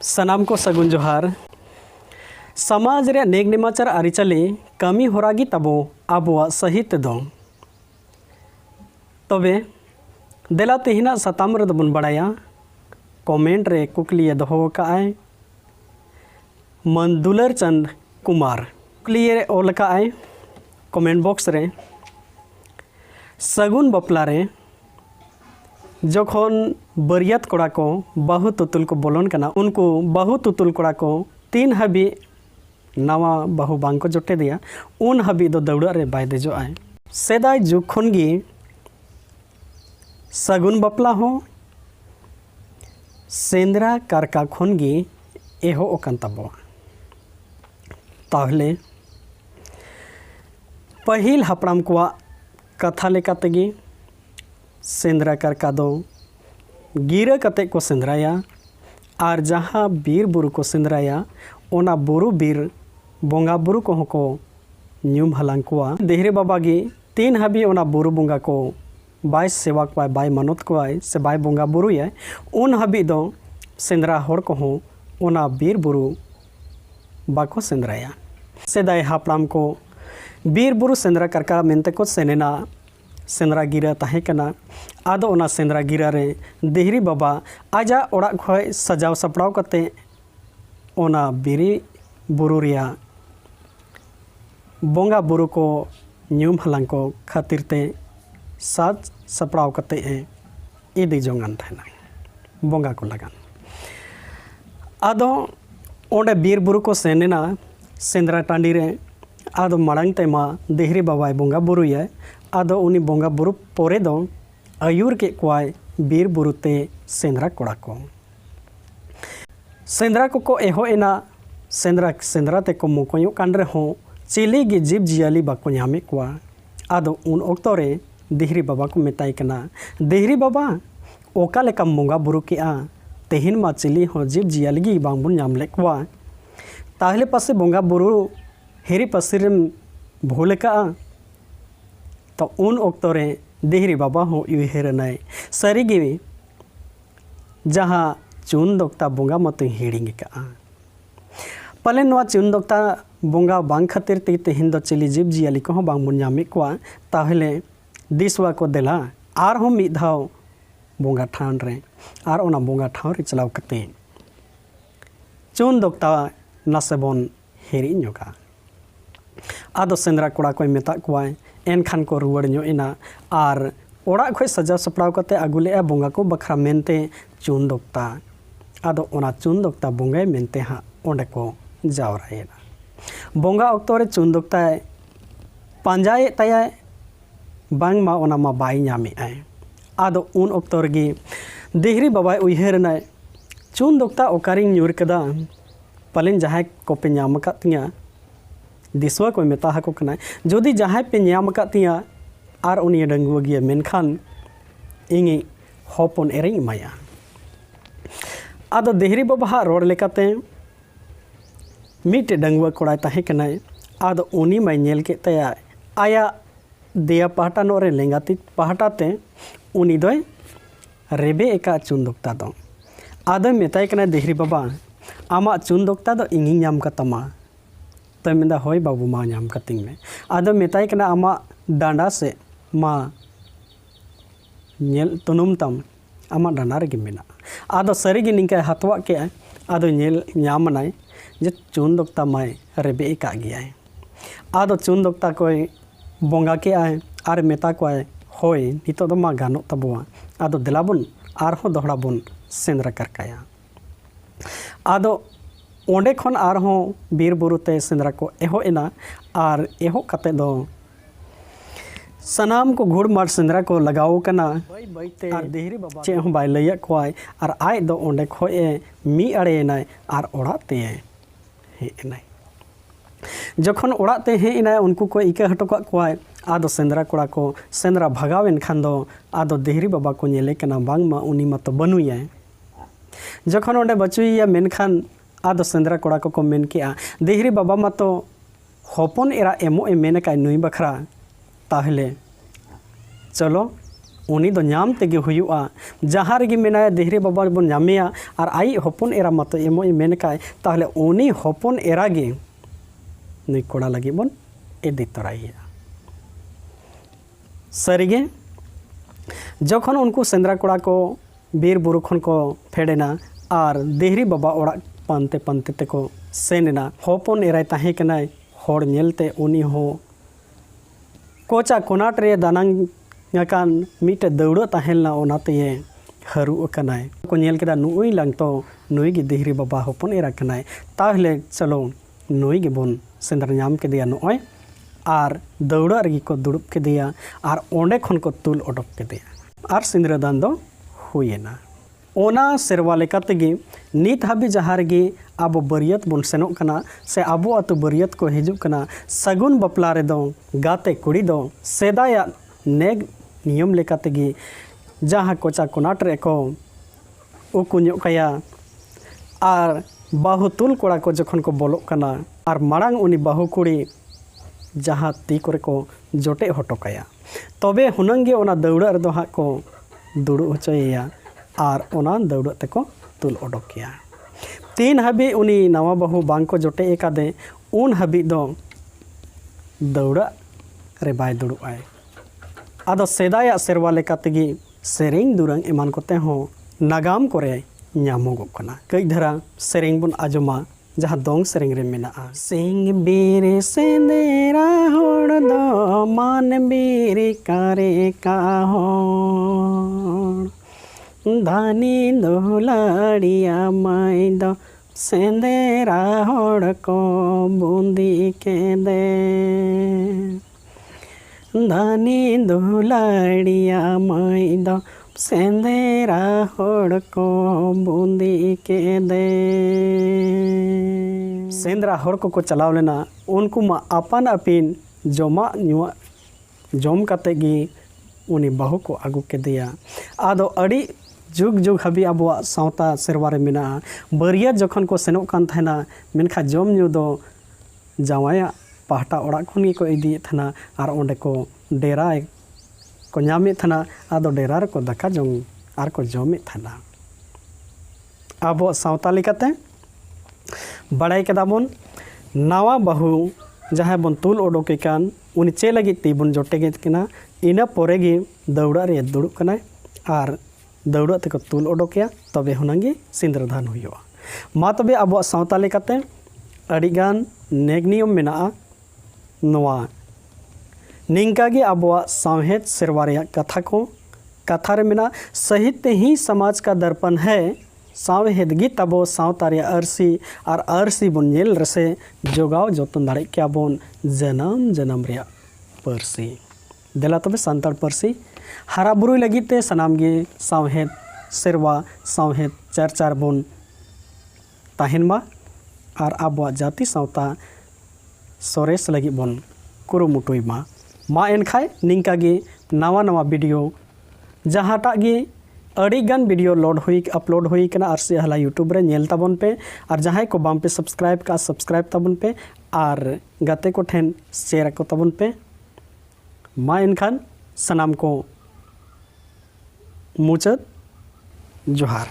सनाम को सगुन जोहार समाज रे नेक नेमाचार आरिचाली कमी होरागी तबो आबोआ साहित्य दो तबे देला तेहिना सताम रे दबन बड़ाया कमेंट रे कुकलिए दोहो काय मंदुलर चंद कुमार कुकलिए ओल काय कमेंट बॉक्स रे सगुन बपला रे जखन बरियात कोड़ा को बाहु तुतुल को बोलन कना उनको बाहु तुतुल कोड़ा को 3 हबी नवा बाहु बांग को जोटे दिया उन हबी दो दौड़ा रे बाय देजो आए सेदाय जुग खन गी सगुन बपला हो सेंद्रा कारका खन गी एहो ओकान तबो ताहले पहिल हपड़ाम को कथा लेका तेगी सेंद्रा कारका दो गिरा कते को सेंद्राया और जहाँ बीर बुरु को सेंद्राया ओना बुरु बीर बोंगा बुरु को होको न्यूम हलांग कोआ देहरे बाबा गी 3 हबी ओना बुरु बोंगा को बाय सेवा को बाय मनोत को से बाय बोंगा बुरु है उन हबी दो सेंद्रा होड़ को हो ओना बीर बुरु बाको सेंद्राया सेदाय हापड़ाम को बीर बुरु सेंद्रा कारका मेनते को सेनेना सेंद्रा गिरा ताहे कना आदो ओना सेंद्रा गिरा रे देहरी बाबा आजा ओड़ा खय सजाव सपड़ाव कते ओना बिरी बुरु रिया बोंगा बुरु को न्यूम हलांग को खातिर ते साज सपड़ाव कते इदी जोंगान थाना बोंगा को लगान आदो ओंडे बीर बुरु को सेनेना सेंद्रा टांडी रे आदो माड़ांग तेमा देहरी बाबाय बोंगा बुरु है आदो उनी बोंगा बुरु पोरे दो आयुर के कुआय बीर बुरुते सेंद्रा कोड़ा को सेंद्रा को एहो एना सेंद्रा ते को मुकोयो कांड्रे हो चिली गी जीव जियाली बाको न्यामे कुआ आदो उन ओक्तो रे देहरी बाबा को मेताई कना देहरी बाबा ओका लेका बोंगा बुरु के आ तेहिन मा चिली हो जीव जियाली गी बांबुन न्याम ले कुआ ताहले पासे बोंगा बुरु हेरी पसिरम भूल का तो उन ओक्तो रे देहरी बाबा हो उहेरनाय सारिगे जहाँ चुन दोक्ता बोंगा मत हिड़िंग का पले नवा चुन दोक्ता बोंगा बांग खातिर ते तेहिन दो चिली जीव जियाली को हो बांग बुन न्यामे कोआ ताहले दिसवा को देला आर हो मिद धाव बोंगा ठान रे आर ओना बोंगा ठाव रे चलाव कते चुन दोक्ता नासेबन हेरी न्योगा आदो सेंद्रा कोड़ा को मेता कोआय एनखान को रुवाड़ ᱧᱚᱜ और ओड़ा खय सजाव सपड़ाव कते आगुले बोंगा को बखरा मेनते चुन दोक्ता आदो ओना चुन दोक्ता बोंगा मेनते हाँ ओंडे को जावरायेना बोंगा ओक्तो रे चुन दोक्ता पांजाए ताया बांग मा ओना मा बाय ᱧᱟᱢᱮ आय आदो उन ओक्तो रेगी देहरी बाबाय उयहेरनाय चुन दोक्ता ओकारिंग ᱧᱩᱨ कदा पलेन जहाय को पे ᱧᱟᱢ कातिया दिसवा को मेता हको कना जोदी जहां पे ᱧᱟᱢ कातिया आर उनी डंगुआ गिया मेनखान इंगी होपन एरें माया आदो देहरी बाबा हा रोड लेकाते मिटे डंगुआ कोड़ा ताहे कना आदो उनी मै नेल के तया आया देया पहाटा नो रे लेंगाती पहाटाते उनी दोय रेबे एका चुन दोक्ता दो आदो मेताय कना देहरी बाबा आमा चुन दोक्ता दो इंगी ᱧᱟᱢ कतमा तो मेदा होय बाबू मा ᱧᱟᱢ कतिंग में आदो मेताय कना आमा डांडा से मा नेल तुनुम तम आमा डांडा रे मेना आदो सरी गे निंका हतवा के आदो नेल ᱧᱟᱢ नाय जे चुन दोक्ता माय रेबे का गया आदो चुन दोक्ता कोय बोंगा के आय आर मेता को आय होय नितो दो मा गानो तबवा आदो देलाबुन आर हो दोहड़ा बुन सेंद्रा कारकाया आदो ओंडे खन आर हो बीर बुरुते सेंद्रा को एहो एना आर एहो कते दो सनाम को घुड़ मार सेंद्रा को लगाओ कना आर देहरी बाबा चे हो बाय लैया कोय आर आय दो ओंडे खोए मी अड़े नाय आर ओड़ाते हे नाय जखन ओड़ाते हे नाय उनको को इके हटो का कोय आदो सेंद्रा कोड़ा को सेंद्रा भगावेन खान दो आदो देहरी बाबा को नेले कना बांग मा उनी मा तो बनुया जखन ओंडे बचुइया मेनखान आदो सेंद्रा कोड़ा को मेन के देहरी बाबा मा तो होपन एरा एमो मेन का नुई बखरा ताहले चलो उनी दो नाम तेगे हुयुआ जहाँ रेगी मेनाया देहरी बाबा बन नामेया और आई हपन एरा मत एमो मेन काय ताहले उनी हपन एरा गे नुई कोड़ा लगी बन इदी तराइया सारिगे जखन उनको सेंद्रा कोड़ा को बीर बुरु खन को फेडेना और देहरी बाबा ओड़ा पानते पानते ते को सेनेना हपन एराय ताहे कनाय होड़ नेलते उनी हो कोचा कोनाट रे दानांग याकान मीटे दौड़ ताहेलना ओनाते हरू कनाय को नेल केदा नुई लांग तो नुई गे देहरी बाबा हपन एरा कनाय ताहले चलो नुई गे बोन सेंद्रा नाम के दिया नोय और दौड़ रगी को दुड़ुब के दिया और ओंडे खन को तुल ओडक के दिया और सिंद्रदान दो हुएना ओना सेरवा लेकातेगे नित हाबी जहाँ रेगे अब बरियत बन सेनोग कना से आबो आतु बरियत को हिजुग कना सगुन बपला रे दो गाते कुड़ी दो सेदाया नेग नियम लेकातेगे जहाँ कोचा कोनाट रे को उकुन्यो कया और बाहु तुल कोड़ा को जखन को बोलोग कना और मांग उनी बाहु कुड़ी जहाँ ती करे को जोटे हटोकाया तबे हुनंगे ओना दौड़ रे दो हाँ को दुड़ु होचोया और ओना दौड़ तेको तुल ओडोकिया तीन हाबी उनी नवा बाहु बांग को जोटे एकादे उन हाबी दो दौड़ रे बाय दुड़ुआय आदो सेदाया सेरवा लेकातेगी सेरेंग दुरंग एमान कोते हो नागाम करे ᱧᱟᱢᱚᱜᱚᱜ ᱠᱟᱱᱟ ᱠᱟᱹᱡ ᱫᱷᱟᱨᱟ ᱥᱮᱨᱮᱧ ᱵᱚᱱ ᱟᱸᱡᱚᱢᱟ ᱡᱟᱦᱟᱸ ᱫᱚᱝ ᱥᱮᱨᱮᱧ ᱨᱮ ᱢᱮᱱᱟᱜᱼᱟ ᱥᱤᱝ ᱵᱤᱨ ᱥᱮᱸᱫᱮᱨᱟ ᱦᱚᱲ ᱫᱚ ᱢᱟᱱ ᱵᱤᱨ ᱠᱟᱨᱮ ᱠᱟ ᱦᱚᱲ ᱫᱷᱟᱱᱤ ᱫᱩᱞᱟᱹᱲᱤᱭᱟ ᱢᱟᱹᱭ ᱫᱚ ᱥᱮᱸᱫᱮᱨᱟ ᱦᱚᱲ ᱠᱚ ᱵᱩᱸᱫᱤ ᱠᱮᱫᱮ ধানি দুলাড়িয়া মাই দ सेंदेरा होड़ को बूंदी के दे सेंद्रा होड़ को चलाव लेना उनको मा अपन अपिन जमा नुआ जम काते गी उनी बाहु को आगू के दिया आदो अड़ी जुग जुग हबी आबुआ सावता सेरवारे मेना बरिया जखन को सेनोक कान थाना मेनखा जम न्यू दो जावाया पाहटा ओड़ा खन को इदी थाना और ओंडे को डेरा को नामे थाना आदो डेरा को दाका जम और को जमे थाना आबो सावताली काते बड़ाई केदा बन नावा बाहु जहाँ बन तुल ओडोके कान उनी चे लगी ती बन जोटेगे कना इना पोरेगे दौड़ा रे दुड़ुब कना और दौड़ा ते को तुल ओडोकेया तबे हुनंगे सिंद्रधान हुआ मा तबे आबो सावताली काते अड़ीगान नेग नियम मेना नवा निंकागे आबुआ सावहेद सेरवा रेया कथा को कथा रे मेना साहित्य ही समाज का दर्पण है सावहेद गी तबो सावता रे अरसी और अरसी बन नेल रसे जोगाव जतन दाड़े क्या बन जन्म जन्म रे परसी देला तबे संताल परसी हरा बुरुई लगिते सनाम गे सावहेद सेरवा सावहेद चार चार बन ताहेन मा और आबुआ जाति सावता सोरेस लगी बन कुरुमुटुई मा एनखाय निंका गे नवा नवा वीडियो जहाँटा गे अड़ीगान वीडियो लोड हुई अपलोड हुई कना आरसी हला यूट्यूब रे नेल ताबन पे और जहाँ को बाम पे सब्सक्राइब का सब्सक्राइब ताबन पे और गाते को ठेन शेयर को ताबन पे मा एनखान सनाम को मुचद जोहार।